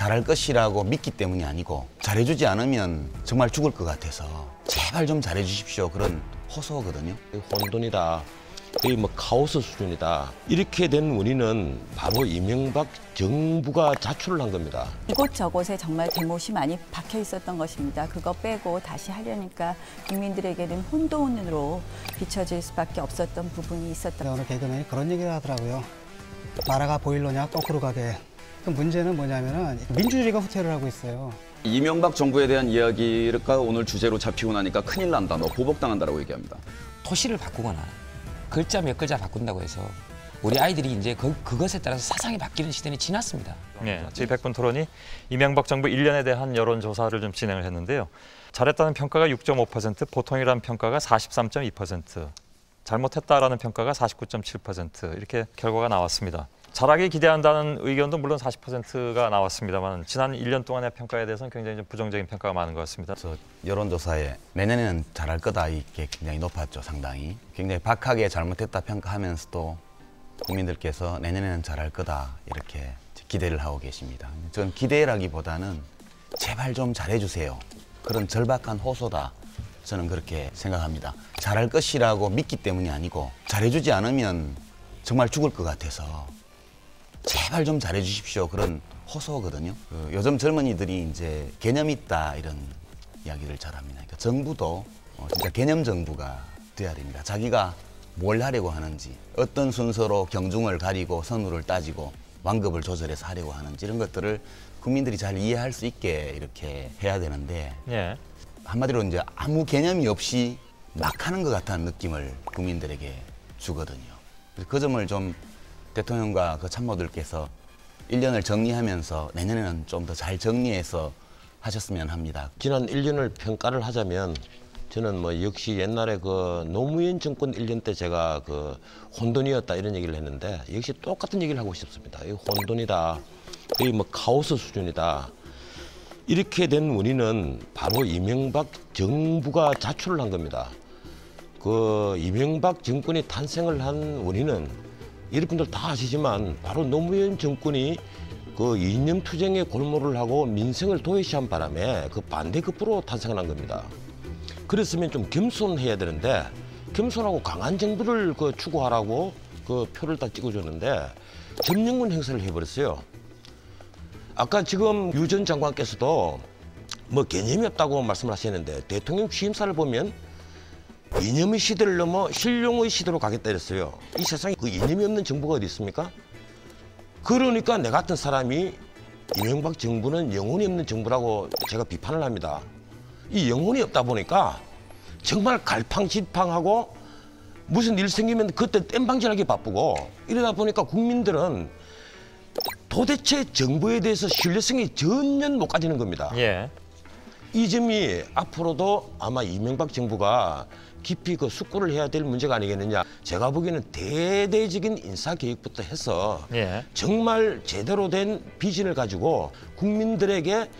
잘할 것이라고 믿기 때문이 아니고 잘해주지 않으면 정말 죽을 것 같아서 제발 좀 잘해주십시오 그런 호소거든요. 혼돈이다. 거의 뭐 카오스 수준이다. 이렇게 된 원인은 바로 이명박 정부가 자초를 한 겁니다. 이곳저곳에 정말 대못이 많이 박혀 있었던 것입니다. 그거 빼고 다시 하려니까 국민들에게는 혼돈으로 비춰질 수밖에 없었던 부분이 있었던. 어느 개그맨이 그런 얘기를 하더라고요. 나라가 보일러냐 거꾸로 가게. 그 문제는 뭐냐면은 민주주의가 후퇴를 하고 있어요. 이명박 정부에 대한 이야기가 오늘 주제로 잡히고 나니까 큰일 난다, 너 보복당한다라고 얘기합니다. 토시를 바꾸거나 글자 몇 글자 바꾼다고 해서 우리 아이들이 이제 그것에 따라서 사상이 바뀌는 시대는 지났습니다. 네, 저희 100분 토론이 이명박 정부 1년에 대한 여론조사를 좀 진행을 했는데요. 잘했다는 평가가 6.5%, 보통이라는 평가가 43.2%, 잘못했다라는 평가가 49.7% 이렇게 결과가 나왔습니다. 잘하길 기대한다는 의견도 물론 40%가 나왔습니다만 지난 1년 동안의 평가에 대해서는 굉장히 좀 부정적인 평가가 많은 것 같습니다. 여론조사에 내년에는 잘할 거다 이게 굉장히 높았죠. 상당히 굉장히 박하게 잘못했다 평가하면서도 국민들께서 내년에는 잘할 거다 이렇게 기대를 하고 계십니다. 전 기대라기보다는 제발 좀 잘해주세요 그런 절박한 호소다 저는 그렇게 생각합니다. 잘할 것이라고 믿기 때문이 아니고 잘해주지 않으면 정말 죽을 것 같아서 제발 좀 잘해주십시오 그런 호소거든요. 요즘 젊은이들이 이제 개념 있다 이런 이야기를 잘합니다. 그러니까 정부도 진짜 개념 정부가 돼야 됩니다. 자기가 뭘 하려고 하는지, 어떤 순서로 경중을 가리고 선후를 따지고 완급을 조절해서 하려고 하는지 이런 것들을 국민들이 잘 이해할 수 있게 이렇게 해야 되는데 예. 한마디로 이제 아무 개념이 없이 막 하는 것 같다는 느낌을 국민들에게 주거든요. 그 점을 좀 대통령과 그 참모들께서 1년을 정리하면서 내년에는 좀 더 잘 정리해서 하셨으면 합니다. 지난 1년을 평가를 하자면 저는 뭐 역시 옛날에 그 노무현 정권 1년 때 제가 그 혼돈이었다 이런 얘기를 했는데 역시 똑같은 얘기를 하고 싶습니다. 이 혼돈이다. 거의 뭐 카오스 수준이다. 이렇게 된 원인은 바로 이명박 정부가 자초를 한 겁니다. 그 이명박 정권이 탄생을 한 원인은 여러분들 다 아시지만 바로 노무현 정권이 그 이념투쟁의 골몰을 하고 민생을 도외시한 바람에 그 반대급부로 탄생을 한 겁니다. 그랬으면 좀 겸손해야 되는데 겸손하고 강한 정부를 그 추구하라고 그 표를 다 찍어줬는데 점령군 행사를 해버렸어요. 아까 지금 유 전 장관께서도 뭐 개념이 없다고 말씀을 하시는데 대통령 취임사를 보면 이념의 시대를 넘어 실용의 시대로 가겠다 이랬어요. 이 세상에 그 이념이 없는 정부가 어디 있습니까? 그러니까 내 같은 사람이 이명박 정부는 영혼이 없는 정부라고 제가 비판을 합니다. 이 영혼이 없다 보니까 정말 갈팡질팡하고 무슨 일 생기면 그때 땜방질하기 바쁘고 이러다 보니까 국민들은 도대체 정부에 대해서 신뢰성이 전혀 못 가지는 겁니다. 예. 이 점이 앞으로도 아마 이명박 정부가 깊이 그 숙고를 해야 될 문제가 아니겠느냐. 제가 보기에는 대대적인 인사개혁부터 해서 예. 정말 제대로 된 비전을 가지고 국민들에게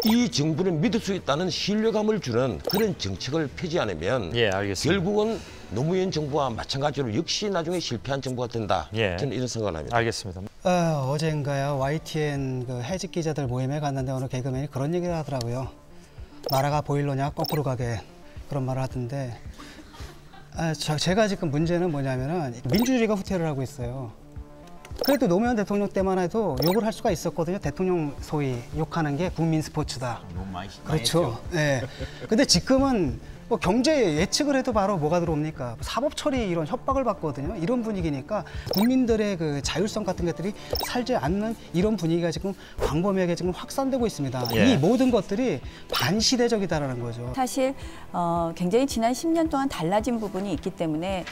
이 정부를 믿을 수 있다는 신뢰감을 주는 그런 정책을 펴지 않으면 예, 알겠습니다. 결국은 노무현 정부와 마찬가지로 역시 나중에 실패한 정부가 된다. 예. 저는 이런 생각을 합니다. 알겠습니다. 어젠가요 YTN 그 해직 기자들 모임에 갔는데 어느 개그맨이 그런 얘기를 하더라고요. 나라가 보일러냐 거꾸로 가게 그런 말을 하던데 제가 지금 문제는 뭐냐면은 민주주의가 후퇴를 하고 있어요. 그래도 노무현 대통령 때만 해도 욕을 할 수가 있었거든요. 대통령 소위 욕하는 게 국민 스포츠다. 너무 많이 그렇죠. 네. 근데 지금은 뭐 경제 예측을 해도 바로 뭐가 들어옵니까? 사법 처리 이런 협박을 받거든요. 이런 분위기니까 국민들의 그 자율성 같은 것들이 살지 않는 이런 분위기가 지금 광범위하게 지금 확산되고 있습니다. 예. 이 모든 것들이 반시대적이다라는 거죠. 사실 굉장히 지난 10년 동안 달라진 부분이 있기 때문에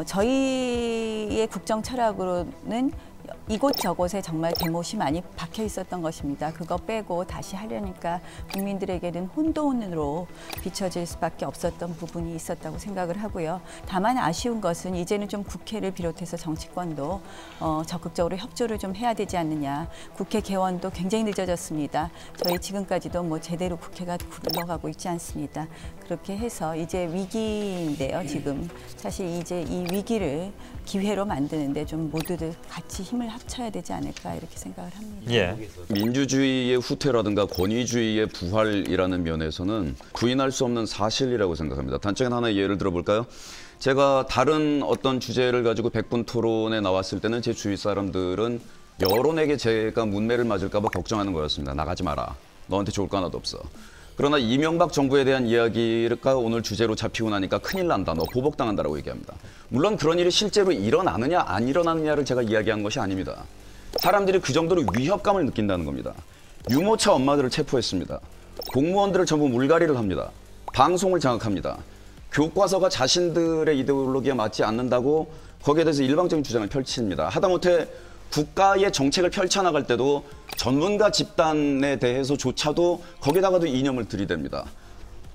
저희의 국정 철학으로는 이곳저곳에 정말 대못이 많이 박혀 있었던 것입니다. 그거 빼고 다시 하려니까 국민들에게는 혼돈으로 비춰질 수밖에 없었던 부분이 있었다고 생각을 하고요. 다만 아쉬운 것은 이제는 좀 국회를 비롯해서 정치권도 적극적으로 협조를 좀 해야 되지 않느냐. 국회 개원도 굉장히 늦어졌습니다. 저희 지금까지도 뭐 제대로 국회가 굴러가고 있지 않습니다. 그렇게 해서 이제 위기인데요. 지금 사실 이제 이 위기를 기회로 만드는데 좀 모두들 같이 힘을 합쳐야 되지 않을까 이렇게 생각을 합니다. 예. 민주주의의 후퇴라든가 권위주의의 부활이라는 면에서는 부인할 수 없는 사실이라고 생각합니다. 단적인 하나의 예를 들어볼까요? 제가 다른 어떤 주제를 가지고 100분 토론에 나왔을 때는 제 주위 사람들은 여론에게 제가 문매를 맞을까 봐 걱정하는 거였습니다. 나가지 마라. 너한테 좋을 거 하나도 없어. 그러나 이명박 정부에 대한 이야기가 오늘 주제로 잡히고 나니까 큰일 난다. 너 보복당한다라고 얘기합니다. 물론 그런 일이 실제로 일어나느냐 안 일어나느냐를 제가 이야기한 것이 아닙니다. 사람들이 그 정도로 위협감을 느낀다는 겁니다. 유모차 엄마들을 체포했습니다. 공무원들을 전부 물갈이를 합니다. 방송을 장악합니다. 교과서가 자신들의 이데올로기에 맞지 않는다고 거기에 대해서 일방적인 주장을 펼칩니다. 하다못해 국가의 정책을 펼쳐나갈 때도 전문가 집단에 대해서조차도 거기다가도 이념을 들이댑니다.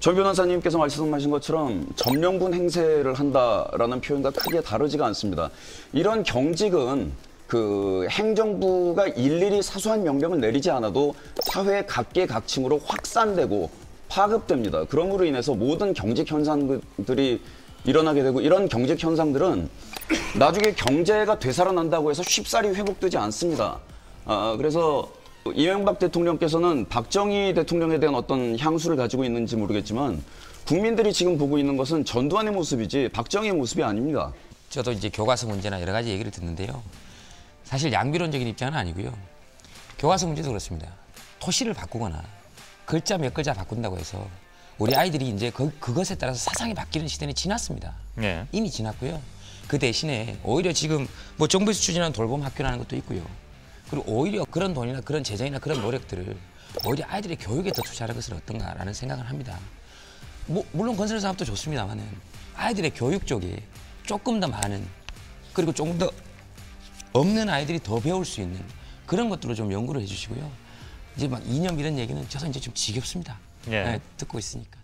전 변호사님께서 말씀하신 것처럼 점령군 행세를 한다라는 표현과 크게 다르지가 않습니다. 이런 경직은 그 행정부가 일일이 사소한 명령을 내리지 않아도 사회 각계각층으로 확산되고 파급됩니다. 그러므로 인해서 모든 경직 현상들이 일어나게 되고 이런 경직 현상들은 나중에 경제가 되살아난다고 해서 쉽사리 회복되지 않습니다. 그래서 이명박 대통령께서는 박정희 대통령에 대한 어떤 향수를 가지고 있는지 모르겠지만 국민들이 지금 보고 있는 것은 전두환의 모습이지 박정희의 모습이 아닙니다. 저도 이제 교과서 문제나 여러 가지 얘기를 듣는데요. 사실 양비론적인 입장은 아니고요. 교과서 문제도 그렇습니다. 토시를 바꾸거나 글자 몇 글자 바꾼다고 해서 우리 아이들이 이제 그것에 따라서 사상이 바뀌는 시대는 지났습니다. 예. 이미 지났고요. 그 대신에 오히려 지금 뭐 정부에서 추진하는 돌봄 학교라는 것도 있고요. 그리고 오히려 그런 돈이나 그런 재정이나 그런 노력들을 오히려 아이들의 교육에 더 투자하는 것은 어떤가라는 생각을 합니다. 물론 건설 사업도 좋습니다만은 아이들의 교육 쪽에 조금 더 많은 그리고 조금 더 없는 아이들이 더 배울 수 있는 그런 것들로 좀 연구를 해주시고요. 이제 막 이념 이런 얘기는 저도 이제 좀 지겹습니다. 예. 네, 듣고 있으니까.